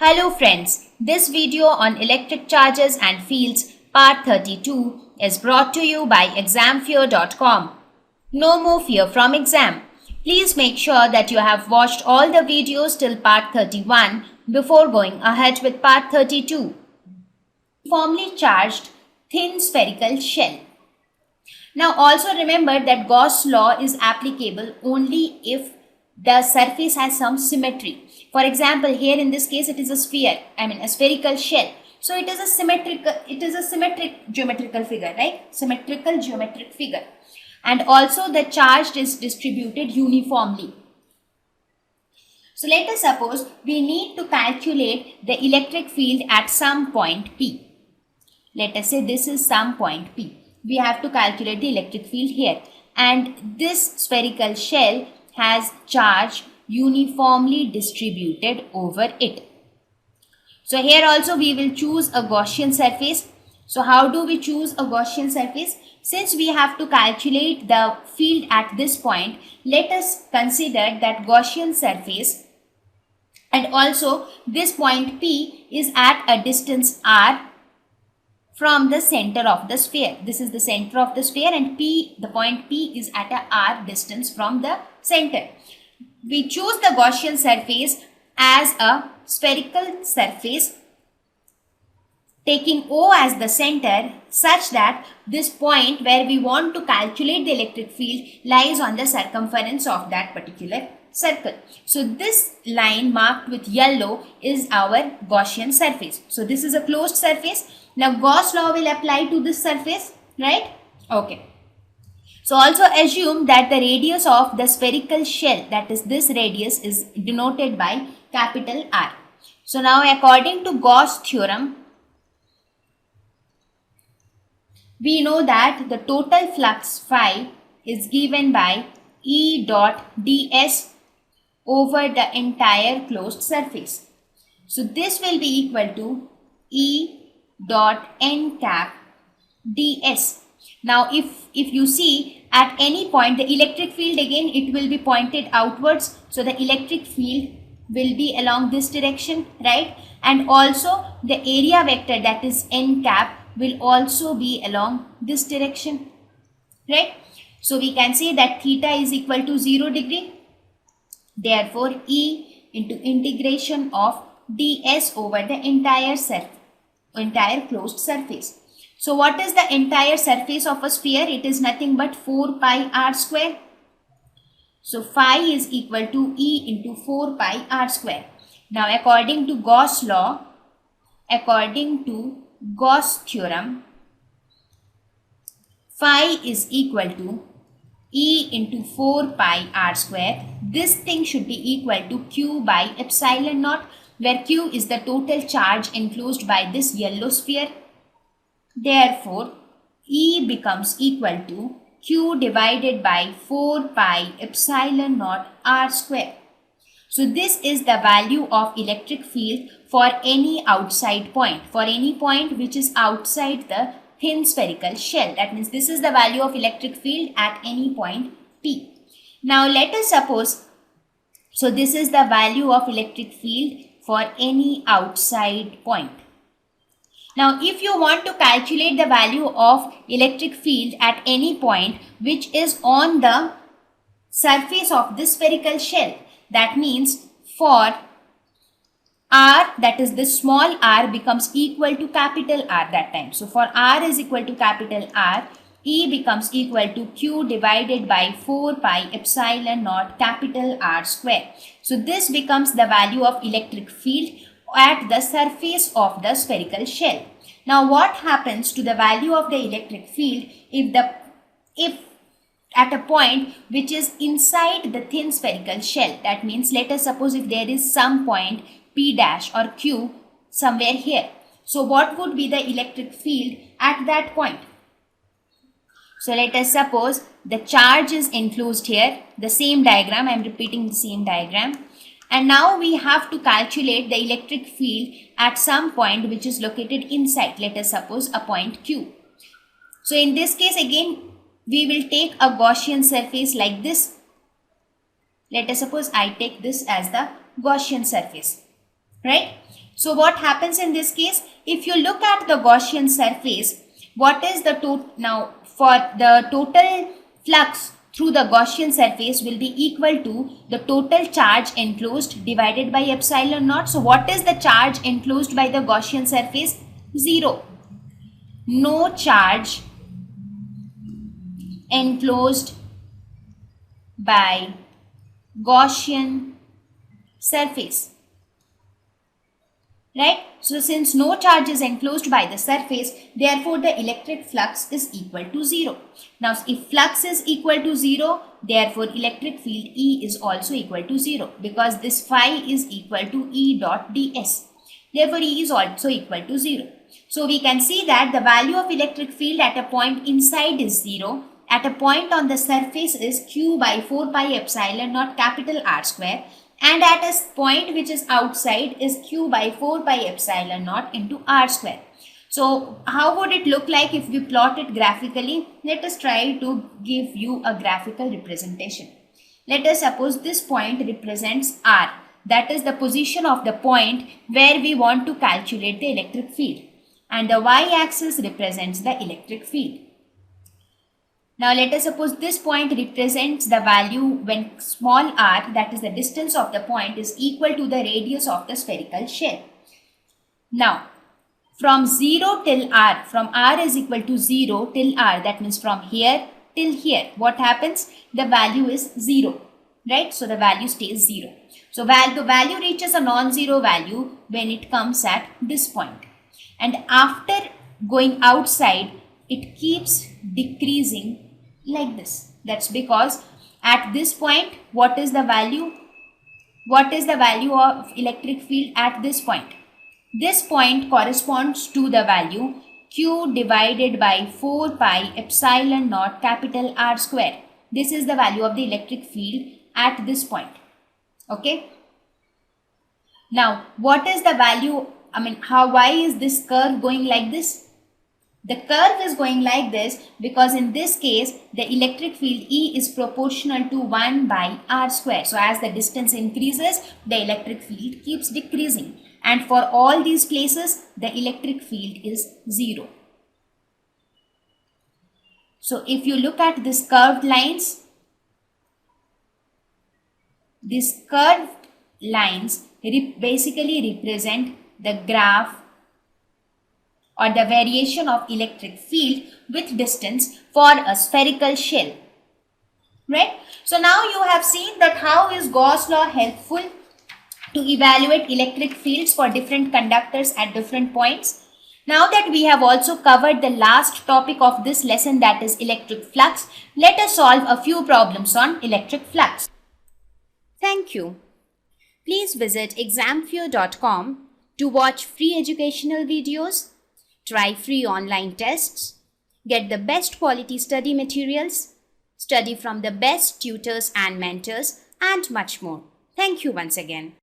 Hello friends, this video on electric charges and fields part 32 is brought to you by examfear.com. No more fear from exam. Please make sure that you have watched all the videos till part 31 before going ahead with part 32. Uniformly charged thin spherical shell. Now also remember that Gauss law is applicable only if the surface has some symmetry. For example, here in this case it is a spherical shell. So it is a symmetric geometrical figure, right? Symmetrical geometric figure. And also the charge is distributed uniformly. So let us suppose we need to calculate the electric field at some point P. Let us say this is some point P. We have to calculate the electric field here, and this spherical shell has charge uniformly distributed over it. So here also we will choose a Gaussian surface. So how do we choose a Gaussian surface? Since we have to calculate the field at this point, let us consider that Gaussian surface, and also this point P is at a distance r from the center of the sphere. This is the center of the sphere, and the point P is at a r distance from the center. We choose the Gaussian surface as a spherical surface taking O as the center, such that this point where we want to calculate the electric field lies on the circumference of that particular circle. So this line marked with yellow is our Gaussian surface. So this is a closed surface. Now Gauss law will apply to this surface, right? Okay. So also assume that the radius of the spherical shell, that is this radius, is denoted by capital R. So now according to Gauss theorem, we know that the total flux phi is given by E dot ds over the entire closed surface. So this will be equal to E dot n cap ds. Now if you see at any point the electric field, again it will be pointed outwards, so the electric field will be along this direction, right? And also the area vector, that is n cap, will also be along this direction, right? So we can say that theta is equal to 0 degree. Therefore E into integration of ds over the entire closed surface. So what is the entire surface of a sphere? It is nothing but 4 pi r square. So phi is equal to E into 4 pi r square. Now according to Gauss law, according to Gauss theorem, phi is equal to E into 4 pi r square. This thing should be equal to Q by epsilon naught, where Q is the total charge enclosed by this yellow sphere. Therefore, E becomes equal to Q divided by 4 pi epsilon naught r square. So this is the value of electric field for any outside point, for any point which is outside the thin spherical shell. That means this is the value of electric field at any point P. Now let us suppose, so this is the value of electric field for any outside point. Now if you want to calculate the value of electric field at any point which is on the surface of this spherical shell, that means for r, that is this small r, becomes equal to capital R that time. So for r is equal to capital R, E becomes equal to Q divided by 4 pi epsilon naught capital R square. So this becomes the value of electric field at the surface of the spherical shell. Now what happens to the value of the electric field if at a point which is inside the thin spherical shell? That means let us suppose if there is some point P dash or Q somewhere here. So what would be the electric field at that point? So let us suppose the charge is enclosed here, the same diagram, I am repeating the same diagram. And now we have to calculate the electric field at some point which is located inside, let us suppose a point Q. So in this case again we will take a Gaussian surface like this. Let us suppose I take this as the Gaussian surface, right? So what happens in this case? If you look at the Gaussian surface, what is the now for the total flux through the Gaussian surface will be equal to the total charge enclosed divided by epsilon naught. So what is the charge enclosed by the Gaussian surface? 0. No charge enclosed by Gaussian surface, right? So since no charge is enclosed by the surface, therefore the electric flux is equal to 0. Now if flux is equal to 0, therefore electric field E is also equal to 0, because this phi is equal to E dot ds. Therefore E is also equal to 0. So we can see that the value of electric field at a point inside is 0. At a point on the surface is Q by 4 pi epsilon naught capital R square, and at a point which is outside is Q by 4 pi epsilon naught into R square. So how would it look like if we plot it graphically? Let us try to give you a graphical representation. Let us suppose this point represents R. That is the position of the point where we want to calculate the electric field. And the y-axis represents the electric field. Now let us suppose this point represents the value when small r, that is the distance of the point, is equal to the radius of the spherical shell. Now from 0 till r, from r is equal to 0 till r, that means from here till here, what happens? The value is 0, right? So the value stays 0. So the value reaches a non-zero value when it comes at this point. And after going outside, it keeps decreasing like this. That's because at this point, what is the value? What is the value of electric field at this point? This point corresponds to the value Q divided by 4 pi epsilon naught capital R square. This is the value of the electric field at this point. Okay. Now, what is the value? Why is this curve going like this? The curve is going like this because in this case, the electric field E is proportional to 1 by R square. So as the distance increases, the electric field keeps decreasing. And for all these places, the electric field is 0. So if you look at these curved lines, these curved lines basically represent the graph or the variation of electric field with distance for a spherical shell, right? So now you have seen that how is Gauss law helpful to evaluate electric fields for different conductors at different points. Now that we have also covered the last topic of this lesson, that is electric flux, let us solve a few problems on electric flux. Thank you. Please visit examfear.com to watch free educational videos, try free online tests, get the best quality study materials, study from the best tutors and mentors, and much more. Thank you once again.